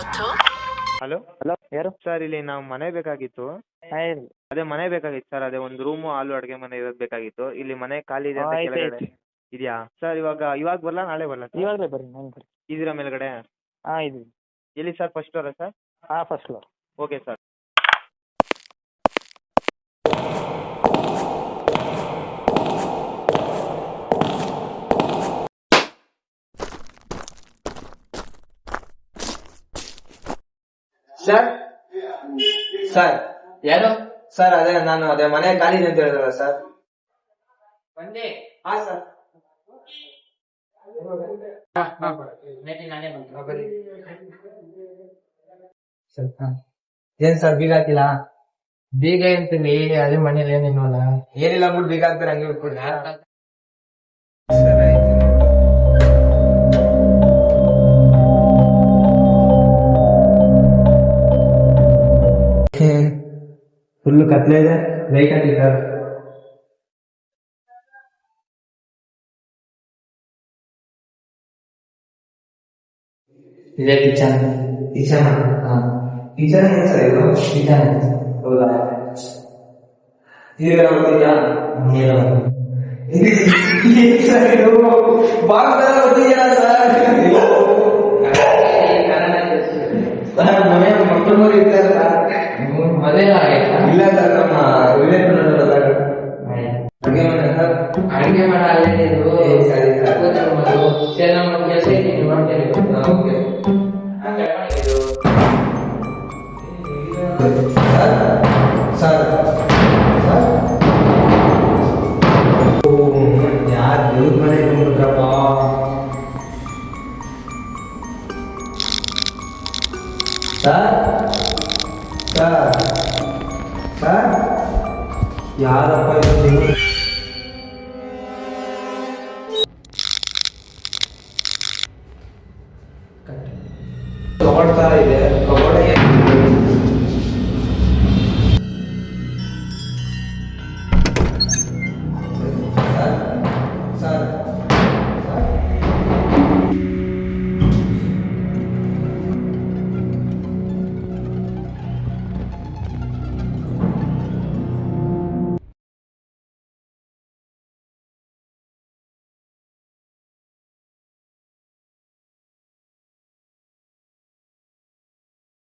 Hello hello, ಯಾರು? Sir, ಇಲ್ಲಿ ನಾವು ಮನೆ ಬೇಕಾಗಿತ್ತು. ಹೇಳಿ. ಅದೇ ಮನೆ ಬೇಕಾಗಿತ್ತು ಸರ್. ಅದೇ ಒಂದು ರೂಮು, ಹಾಲು, ಅಡುಗೆ ಮನೆ ಇರೋದು ಬೇಕಾಗಿತ್ತು. ಇಲ್ಲಿ ಮನೆ ಖಾಲಿ ಇದೆ ಅಂತ ಆಯ್ತು ಕೆಳಗಡೆ ಇದೆಯಾ ಸರ್? ಇವಾಗ ಬರಲಾ, ನಾಳೆ ಬರಲಾ ಸರ್? ಇವಾಗಲೇ ಬರ್ರಿ, ನಾನು ಬರ್ರಿ. ಇದೀರಾ ಮೇಲ್ಗಡೆ? ಇದು ಎಲ್ಲಿ ಸರ್? ಫಸ್ಟ್ ಫ್ಲೋರಾ sir? First floor. Okay sir. Sir sir ಯಾರು? ಸರ್ ಅದೇ ಮನೆ ಖಾಲಿ ಇದೆ ಅಂತ ಹೇಳಿದ್ರಲ್ಲ ಸರ್. ಬಂದೆ. ಹಾ ಸರ್. ಏನ್ ಸರ್ ಬೀಗ ಹಾಕಿಲ್ಲ? ಬೀಗ ಅಂತೀನಿ, ಅದೇ ಮನೇಲಿ ಏನಿಲ್ವಲ್ಲ. ಏನಿಲ್ಲ ಅಂದ್ಬಿಟ್ಟು ಬೀಗ ಹಾಕ್ತಾರೆ, ಹಂಗೆ ಬಿಟ್ಬಿಡಿ. ಫುಲ್ ಕತ್ಲೆ ಇದೆ, ಲೈಟ್ ಹಾಕಿದ್ದಾರೆ. ಇದೇ ಕಿಚನ್. ಕಿಚನ್ ಕಿಚನ್ ಏನ್ ಸರ್ ಇದು? ಕಿಚನ್. ಹೌದಾ? ಈಗ ಗೊತ್ತಿದ್ಯಾ? ಬಾಗ್ದೆಲ್ಲ ಗೊತ್ತಿದ್ಯಾ ಸರ್? ಮನೆ ಮಕ್ಕಳು ಇರ್ತಾರೆ ಸರ್. ಮದುವೆ ಆಗೈತಾ? ಇಲ್ಲ ಸರ್, ನಮ್ಮ ರಿಲೇಟಿವ್ ಅಡುಗೆ ಮನೆ ಸರ್. ಅಡಿಗೆ ಮಾಡ ಅಲ್ಲೇ ಇದು. ಸರಿ ಸರ್. ಸೇಲ ಮಾಡಿ ಕೆಲಸ ಇದ್ದೀನಿ, ಮಾಡ್ತೇನೆ. Okay sir. ಯಾರು ದೇವ್ರ ಮನೆಗೆ ಬಂದ್ಬಿಟ್ರಪ್ಪ. ಸರ್ ಸರ್ ಸರ್, ಯಾರಪ್ಪ ಇದು? ತಗೊಳ್ತಾ ಇದೆ.